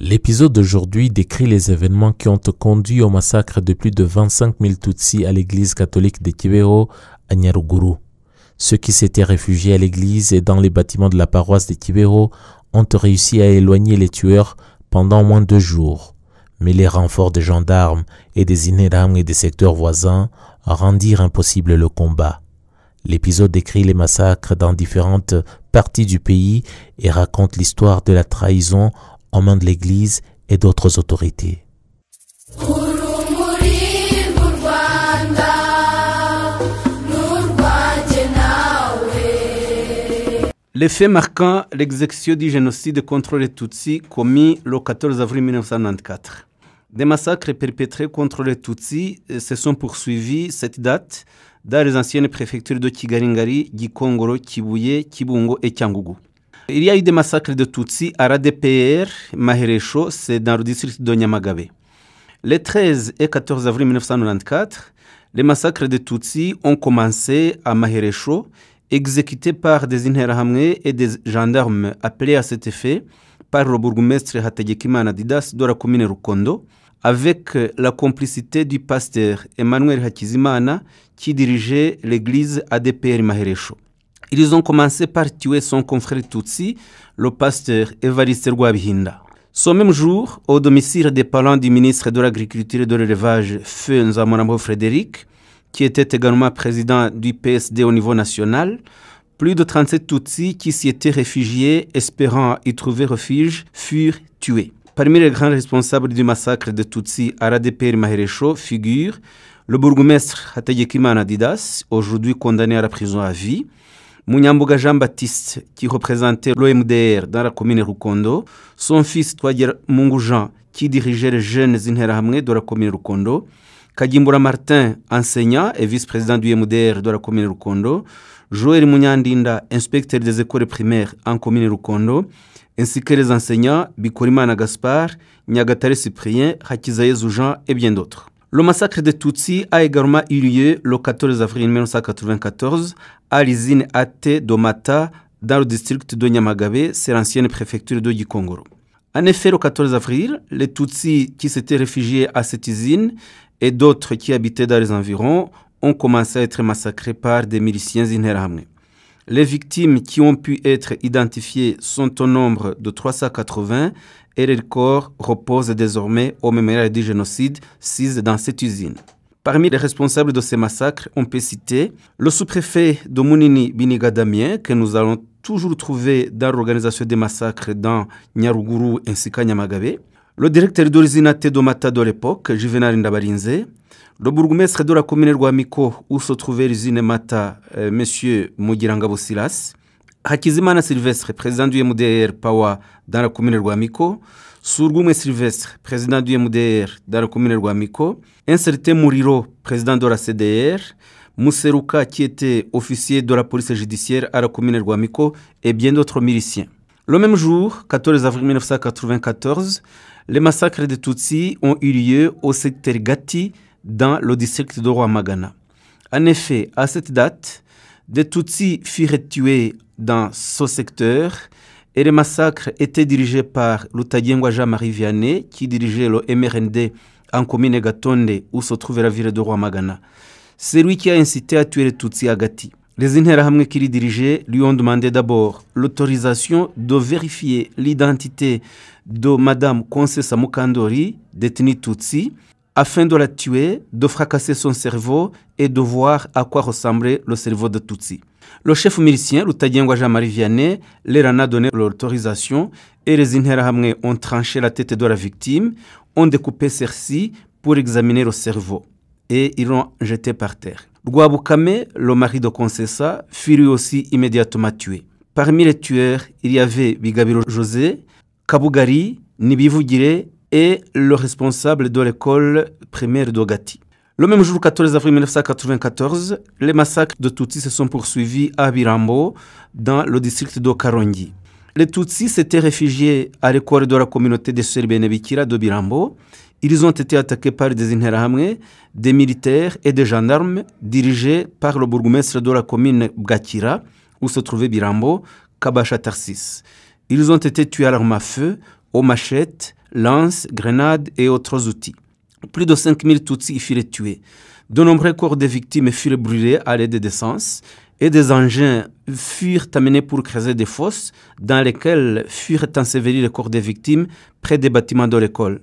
L'épisode d'aujourd'hui décrit les événements qui ont conduit au massacre de plus de 25 000 Tutsis à l'église catholique de Kibeho à Nyaruguru. Ceux qui s'étaient réfugiés à l'église et dans les bâtiments de la paroisse de Kibeho ont réussi à éloigner les tueurs pendant au moins 2 jours. Mais les renforts de gendarmes et des Interahamwe et des secteurs voisins rendirent impossible le combat. L'épisode décrit les massacres dans différentes parties du pays et raconte l'histoire de la trahison aux mains de l'Église et d'autres autorités. Les faits marquant l'exécution du génocide contre les Tutsis commis le 14 avril 1994. Des massacres perpétrés contre les Tutsis se sont poursuivis cette date dans les anciennes préfectures de Kigali-Ngari, Gikongoro, Kibuye, Kibungo et Cyangugu. Il y a eu des massacres de Tutsis à Radepr, Maheresho, c'est dans le district de Nyamagabe. Les 13 et 14 avril 1994, les massacres de Tutsis ont commencé à Maheresho, exécutés par des Interahamwe et des gendarmes appelés à cet effet par le bourgmestre Hategekimana Didas de la commune Rukondo, avec la complicité du pasteur Emmanuel Hakizimana qui dirigeait l'église ADPR Maheresho. Ils ont commencé par tuer son confrère Tutsi, le pasteur Evariste Rwabihinda. Ce même jour, au domicile des parents du ministre de l'Agriculture et de l'Élevage, Feu Nzamonambo Frédéric, qui était également président du PSD au niveau national, plus de 37 Tutsis qui s'y étaient réfugiés, espérant y trouver refuge, furent tués. Parmi les grands responsables du massacre de Tutsis à Radepr Maheresho figure le bourgmestre Hategekimana Didas, aujourd'hui condamné à la prison à vie, Munyambuga Jean-Baptiste, qui représentait l'OMDR dans la commune Rukondo, son fils Twagira Mungu Jean, qui dirigeait les jeunes Interahamwe de la commune Rukondo, Kagimbura Martin, enseignant et vice-président du MDR de la commune Rukondo, Joël Munyandinda, inspecteur des écoles primaires en commune Rukondo, ainsi que les enseignants Bikorimana Gaspard, Nyagatare Cyprien, Hakizayezu Jean et bien d'autres. Le massacre de Tutsis a également eu lieu le 14 avril 1994 à l'usine AT d'Omata dans le district de Nyamagabe, c'est l'ancienne préfecture de Gikongoro. En effet, le 14 avril, les Tutsis qui s'étaient réfugiés à cette usine et d'autres qui habitaient dans les environs ont commencé à être massacrés par des miliciens Interahamwe. Les victimes qui ont pu être identifiées sont au nombre de 380 et les corps reposent désormais au mémorial du génocide 6 dans cette usine. Parmi les responsables de ces massacres, on peut citer le sous-préfet de Munini Biniga Damien, que nous allons toujours trouver dans l'organisation des massacres dans Nyaruguru ainsi qu'à Nyamagabe, le directeur de l'usine AT d'Omata de l'époque, Juvenal Ndabarinze, le bourgmestre de la commune Rwamiko où se trouvait l'usine Mata, M. Mugirangabo Silas, Hakizimana Sylvestre, président du MDR Pawa dans la commune Rwamiko, Surgume Sylvestre, président du MDR dans la commune Rwamiko, un certain Muriro, président de la CDR, Museruka qui était officier de la police judiciaire à la commune Rwamiko et bien d'autres miliciens. Le même jour, 14 avril 1994, les massacres de Tutsis ont eu lieu au secteur Gati dans le district de Rwamagana. En effet, à cette date, des Tutsis furent tués dans ce secteur et les massacres étaient dirigés par Lutagengwa Jean-Marie Vianney qui dirigeait le MRND en commune Gatonde où se trouvait la ville de Rwamagana. C'est lui qui a incité à tuer les Tutsis à Gati. Les Interahamwe qui les dirigeaient lui ont demandé d'abord l'autorisation de vérifier l'identité de Madame Konsesa Mukandori, détenue Tutsi, afin de la tuer, de fracasser son cerveau et de voir à quoi ressemblait le cerveau de Tutsi. Le chef milicien, Lutagengwa Jean-Marie Vianney, leur en a donné l'autorisation et les Interahamwe ont tranché la tête de la victime, ont découpé celle-ci pour examiner le cerveau et ils l'ont jeté par terre. Rwabukame, le mari de Konsesa, fut lui aussi immédiatement tué. Parmi les tueurs, il y avait Bigabiro José, Kabugari, Nibivugire et le responsable de l'école primaire d'Ogati. Le même jour, 14 avril 1994, les massacres de Tutsis se sont poursuivis à Birambo, dans le district de Karongi. Les Tutsis s'étaient réfugiés à l'école de la communauté des Sœurs Benebikira de Birambo. Ils ont été attaqués par des Interahamwe, des militaires et des gendarmes dirigés par le bourgmestre de la commune Bgakira, où se trouvait Birambo, Kabasha Tarsis. Ils ont été tués à l'arme à feu, aux machettes, lances, grenades et autres outils. Plus de 5000 Tutsis y furent tués. De nombreux corps de victimes furent brûlés à l'aide d'essence et des engins furent amenés pour creuser des fosses dans lesquelles furent ensevelis les corps des victimes près des bâtiments de l'école.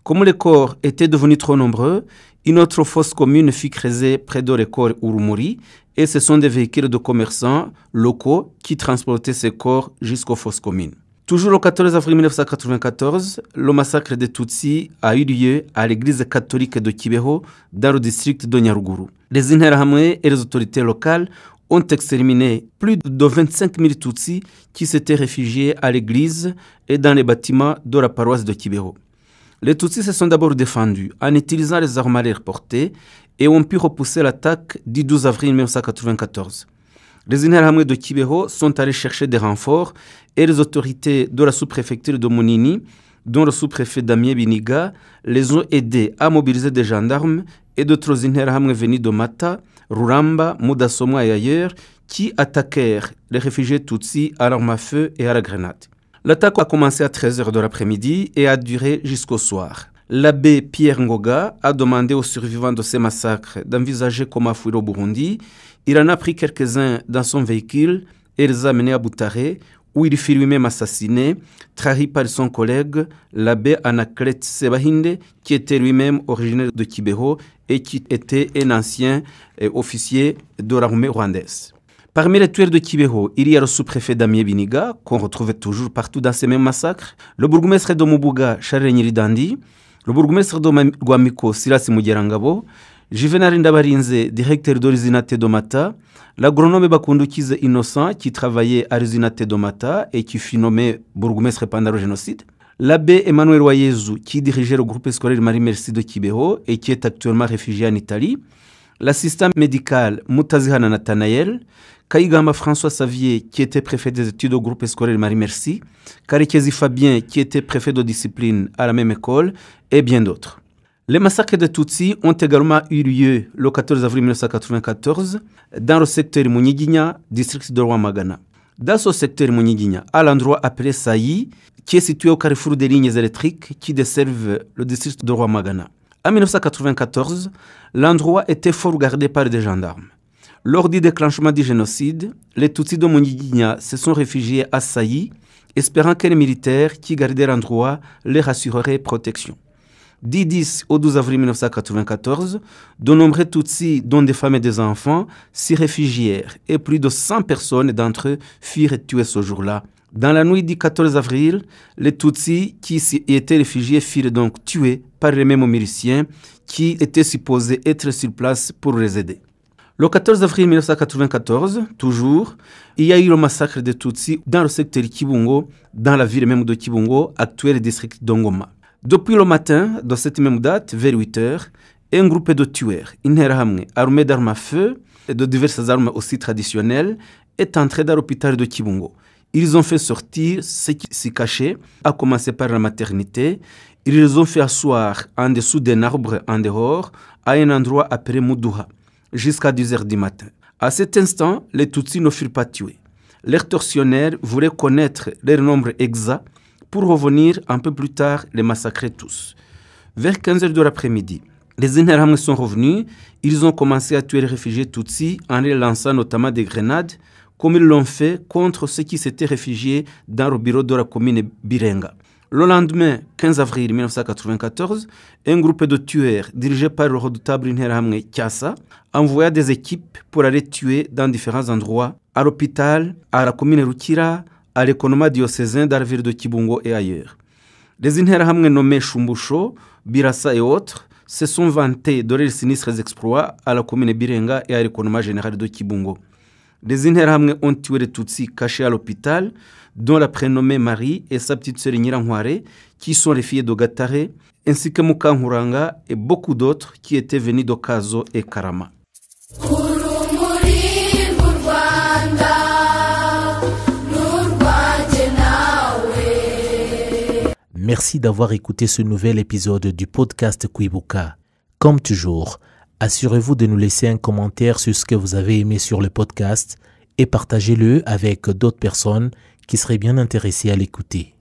Comme les corps étaient devenus trop nombreux, une autre fosse commune fut creusée près de l'école Urumuri et ce sont des véhicules de commerçants locaux qui transportaient ces corps jusqu'aux fosses communes. Toujours le 14 avril 1994, le massacre des Tutsis a eu lieu à l'église catholique de Kibeho dans le district de Nyaruguru. Les Interahamwe et les autorités locales ont exterminé plus de 25 000 Tutsis qui s'étaient réfugiés à l'église et dans les bâtiments de la paroisse de Kibeho. Les Tutsis se sont d'abord défendus en utilisant les armes à l'air portées et ont pu repousser l'attaque du 12 avril 1994. Les Interahamwe de Kibeho sont allés chercher des renforts et les autorités de la sous-préfecture de Munini, dont le sous-préfet Damien Biniga, les ont aidés à mobiliser des gendarmes et d'autres Interahamwe venus de Mata, Ruramba, Mudasomwa et ailleurs, qui attaquèrent les réfugiés Tutsis à l'arme à feu et à la grenade. L'attaque a commencé à 13h de l'après-midi et a duré jusqu'au soir. L'abbé Pierre Ngoga a demandé aux survivants de ces massacres d'envisager comment fuir au Burundi. Il en a pris quelques-uns dans son véhicule et les a menés à Butare, où il fut lui-même assassiné, trahi par son collègue, l'abbé Anaclet Sebahinde, qui était lui-même originaire de Kibeho et qui était un ancien officier de l'armée rwandaise. Parmi les tueurs de Kibeho, il y a le sous-préfet Damien Biniga, qu'on retrouve toujours partout dans ces mêmes massacres, le bourgmestre de Mubuga, Charles Nyiridandi, le bourgmestre de Gwamiko, Silas Mugerangabo, Juvenal Ndabarinze, directeur de l'usine de Mata, l'agronome Bakundukize Innocent, qui travaillait à l'usine de Mata et qui fut nommé bourgmestre pendant le génocide, l'abbé Emmanuel Wayezu, qui dirigeait le groupe scolaire Marie-Merci de Kibeho et qui est actuellement réfugié en Italie, l'assistant médical Mutazihana Nathanaël, Kaigama François Savier, qui était préfet des études au groupe scolaire Marie-Merci, Karikezi Fabien, qui était préfet de discipline à la même école, et bien d'autres. Les massacres de Tutsis ont également eu lieu le 14 avril 1994 dans le secteur Munyiginya, district de Rwamagana. Dans ce secteur Munyiginya, à l'endroit appelé Sayi, qui est situé au carrefour des lignes électriques qui desservent le district de Rwamagana. En 1994, l'endroit était fort gardé par des gendarmes. Lors du déclenchement du génocide, les Tutsis de Munyiginya se sont réfugiés à Sayi, espérant que les militaires qui gardaient l'endroit leur assureraient protection. Du 10 au 12 avril 1994, de nombreux Tutsis, dont des femmes et des enfants, s'y réfugièrent et plus de 100 personnes d'entre eux furent tuées ce jour-là. Dans la nuit du 14 avril, les Tutsis qui s'y étaient réfugiés furent donc tués par les mêmes miliciens qui étaient supposés être sur place pour les aider. Le 14 avril 1994, toujours, il y a eu le massacre des Tutsis dans le secteur Kibungo, dans la ville même de Kibungo, actuel district d'Ongoma. Depuis le matin de cette même date, vers 8h, un groupe de tueurs, Interahamwe, armés d'armes à feu et de diverses armes aussi traditionnelles, est entré dans l'hôpital de Kibungo. Ils ont fait sortir ce qui s'y cachait, à commencer par la maternité. Ils les ont fait asseoir en dessous d'un arbre en dehors, à un endroit appelé Muduha, jusqu'à 10h du matin. À cet instant, les Tutsis ne furent pas tués. Leurs tortionnaires voulaient connaître leur nombre exact pour revenir un peu plus tard les massacrer tous. Vers 15h de l'après-midi, les Interahamwe sont revenus. Ils ont commencé à tuer les réfugiés Tutsis en les lançant notamment des grenades, comme ils l'ont fait contre ceux qui s'étaient réfugiés dans le bureau de la commune Birenga. Le lendemain, 15 avril 1994, un groupe de tueurs dirigé par le redoutable Interahamwe Kiasa envoya des équipes pour aller tuer dans différents endroits, à l'hôpital, à la commune Rukira, à l'économie diocésain dans la ville de Kibungo et ailleurs. Les Interahamwe nommés Shumbusho, Birasa et autres se sont vantés de leurs sinistres exploits à la commune Birenga et à l'économie générale de Kibungo. Les Interahamwe ont tué les Tutsis cachés à l'hôpital, dont la prénommée Marie et sa petite sœur Nyirankware, qui sont les filles de Gatare, ainsi que Mukankuranga et beaucoup d'autres qui étaient venus d'Okazo et Karama. Merci d'avoir écouté ce nouvel épisode du podcast Kwibuka. Comme toujours, assurez-vous de nous laisser un commentaire sur ce que vous avez aimé sur le podcast et partagez-le avec d'autres personnes qui seraient bien intéressées à l'écouter.